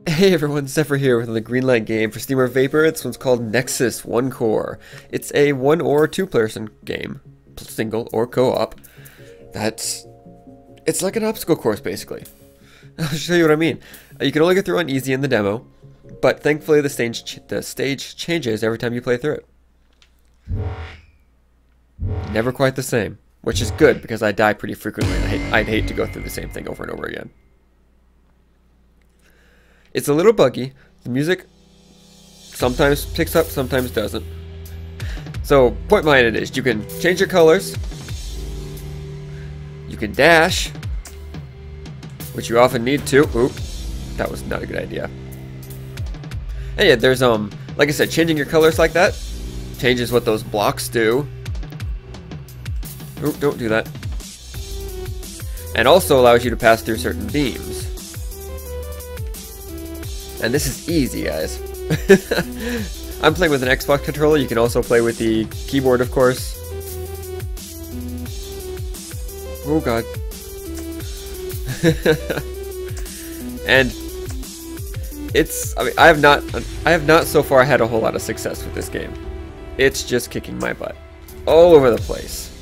Hey everyone, Zephyr here with the Greenlight game for Steam or Vapor. This one's called Nexus 1 Core. It's a 1 or 2 person game, single or co-op. It's like an obstacle course basically. I'll show you what I mean. You can only get through on easy in the demo, but thankfully the stage changes every time you play through it. Never quite the same, which is good because I die pretty frequently and I'd hate to go through the same thing over and over again. It's a little buggy. The music sometimes picks up, sometimes doesn't. So, point behind it is, you can change your colors. You can dash, which you often need to. Oop, that was not a good idea. And yeah, there's, like I said, changing your colors like that changes what those blocks do. Oop, don't do that. And also allows you to pass through certain beams. And this is easy, guys. I'm playing with an Xbox controller. You can also play with the keyboard, of course. Oh god. And I have not so far had a whole lot of success with this game. It's just kicking my butt all over the place.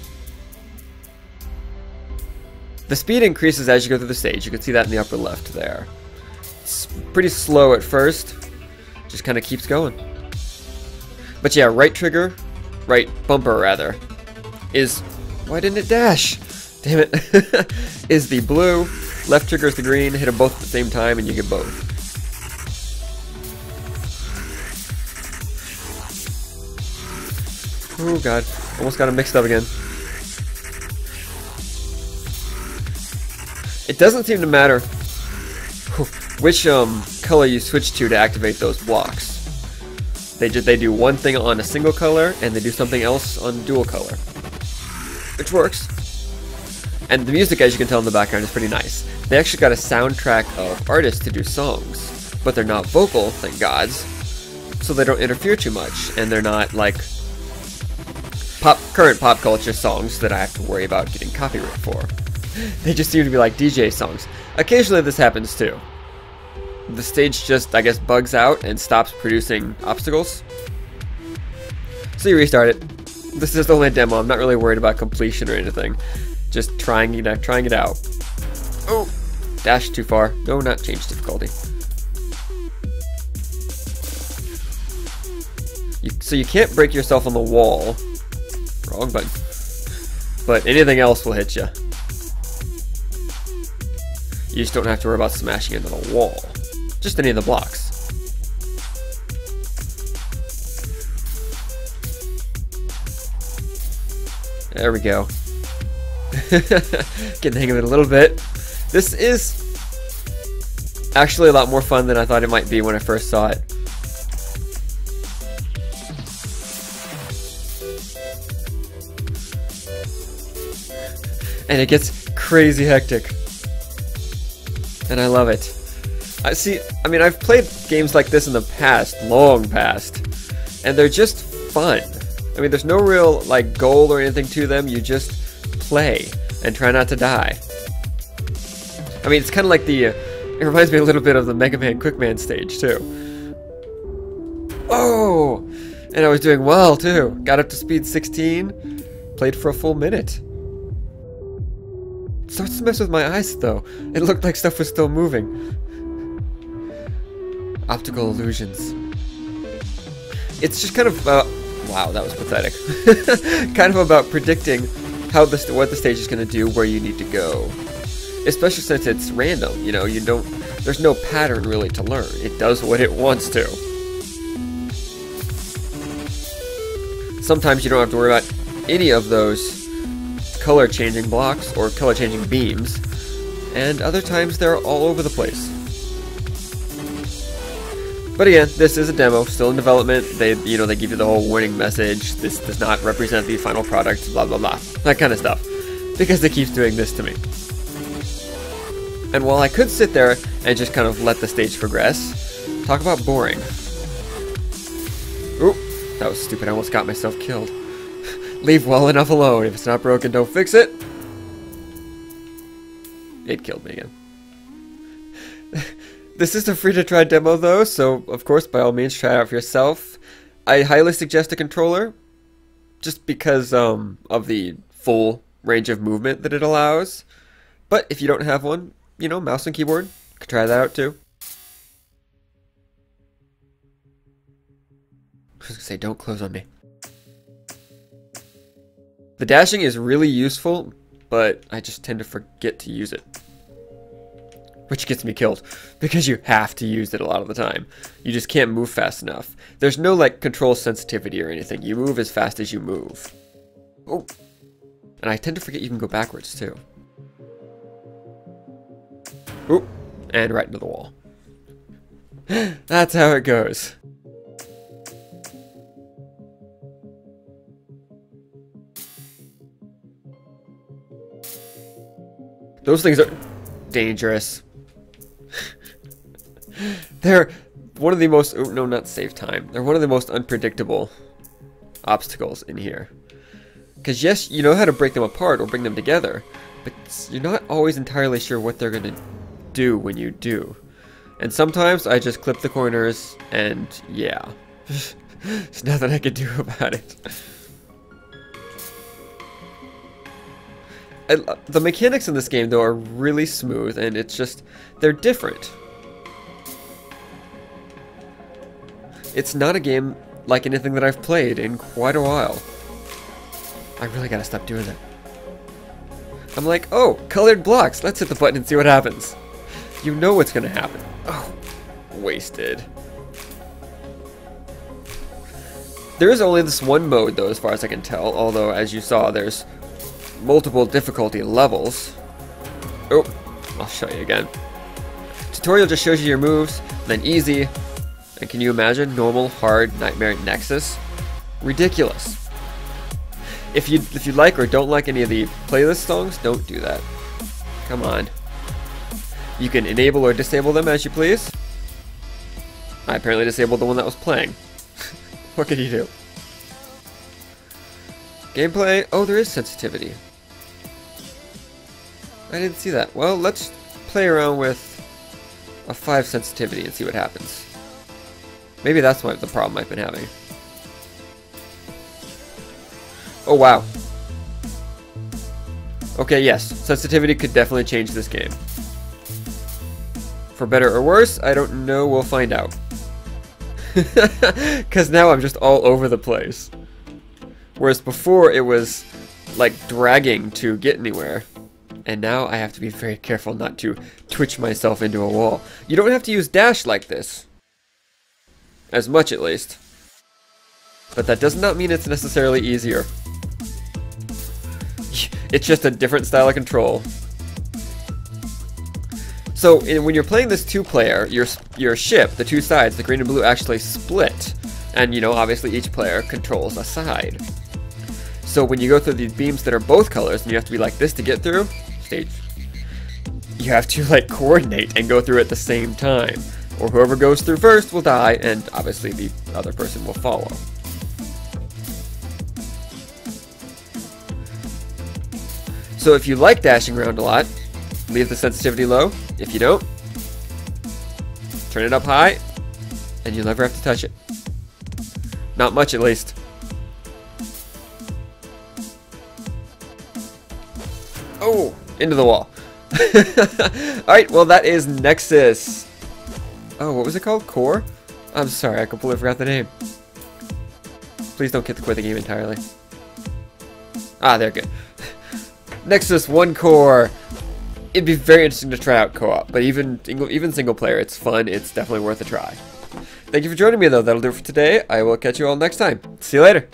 The speed increases as you go through the stage. You can see that in the upper left there. It's pretty slow at first, just kind of keeps going. But yeah, right bumper rather, is, why didn't it dash? Damn it. Is the blue, left trigger is the green, hit them both at the same time and you get both. Oh god, almost got them mixed up again. It doesn't seem to matter which color you switch to activate those blocks. They do one thing on a single color and they do something else on dual color, which works. And the music, as you can tell in the background, is pretty nice. They actually got a soundtrack of artists to do songs, but they're not vocal, thank gods, so they don't interfere too much, and they're not like current pop culture songs that I have to worry about getting copyright for. They just seem to be like DJ songs. Occasionally this happens too. The stage just, I guess, bugs out and stops producing obstacles. So you restart it. This is only a demo. I'm not really worried about completion or anything. Just trying it out. Oh! Dash too far. No, not change difficulty. So you can't break yourself on the wall. Wrong button. But anything else will hit you. You just don't have to worry about smashing into the wall. Just any of the blocks. There we go. Getting the hang of it a little bit. This is actually a lot more fun than I thought it might be when I first saw it. And it gets crazy hectic. And I love it. I've played games like this in the past, long past, and they're just fun. I mean, there's no real, like, goal or anything to them. You just play and try not to die. I mean, it's kind of like it reminds me a little bit of the Mega Man Quick Man stage, too. Oh! And I was doing well, too. Got up to speed 16, played for a full minute. Starts to mess with my eyes, though. It looked like stuff was still moving. Optical illusions. It's just kind of wow, that was pathetic. Kind of about predicting what the stage is going to do, where you need to go. Especially since it's random, you know, there's no pattern really to learn. It does what it wants to. Sometimes you don't have to worry about any of those color changing blocks or color changing beams, and other times they're all over the place. But again, this is a demo, still in development. They give you the whole warning message. This does not represent the final product, blah blah blah, that kind of stuff, because it keeps doing this to me. And while I could sit there and just kind of let the stage progress, talk about boring. Oop, that was stupid. I almost got myself killed. Leave well enough alone. If it's not broken, don't fix it. It killed me again. This is a free-to-try demo though, so of course, by all means, try it out for yourself. I highly suggest a controller, just because of the full range of movement that it allows. But if you don't have one, you know, mouse and keyboard, you could try that out too. I was gonna say, don't close on me. The dashing is really useful, but I just tend to forget to use it. Which gets me killed, because you have to use it a lot of the time. You just can't move fast enough. There's no like control sensitivity or anything. You move as fast as you move. Oh, and I tend to forget you can go backwards too. Oop, and right into the wall. That's how it goes. Those things are dangerous. They're one of the most, oh, no, not save time. They're one of the most unpredictable obstacles in here. Because yes, you know how to break them apart or bring them together, but you're not always entirely sure what they're going to do when you do. And sometimes I just clip the corners and yeah. There's nothing I can do about it. The mechanics in this game though are really smooth, and it's just, they're different. It's not a game like anything that I've played in quite a while. I really gotta stop doing that. I'm like, oh, colored blocks, let's hit the button and see what happens. You know what's gonna happen. Oh, wasted. There is only this one mode though, as far as I can tell, although as you saw, there's multiple difficulty levels. Oh, I'll show you again. Tutorial just shows you your moves, then easy, and can you imagine normal, hard, nightmare, Nexus? Ridiculous. If you like or don't like any of the playlist songs, don't do that. Come on. You can enable or disable them as you please. I apparently disabled the one that was playing. What can you do? Gameplay? Oh, there is sensitivity. I didn't see that. Well, let's play around with a 5 sensitivity and see what happens. Maybe that's what the problem I've been having. Oh, wow. Okay, yes. Sensitivity could definitely change this game. For better or worse, I don't know. We'll find out. Because now I'm just all over the place. Whereas before it was like dragging to get anywhere. And now I have to be very careful not to twitch myself into a wall. You don't have to use dash like this. As much at least. But that does not mean it's necessarily easier. It's just a different style of control. So when you're playing this 2-player, your ship, the two sides, the green and blue, actually split. And you know, obviously each player controls a side. So when you go through these beams that are both colors, and you have to be like this to get through, you have to like coordinate and go through at the same time. Or whoever goes through first will die, and obviously the other person will follow. So if you like dashing around a lot, leave the sensitivity low. If you don't, turn it up high, and you'll never have to touch it. Not much, at least. Oh, into the wall. Alright, well that is Nexus. Oh, what was it called? Core? I'm sorry, I completely forgot the name. Please don't quit the game entirely. Ah, they're good. Nexus 1 core. It'd be very interesting to try out co-op, but even single player, it's fun. It's definitely worth a try. Thank you for joining me, though. That'll do it for today. I will catch you all next time. See you later.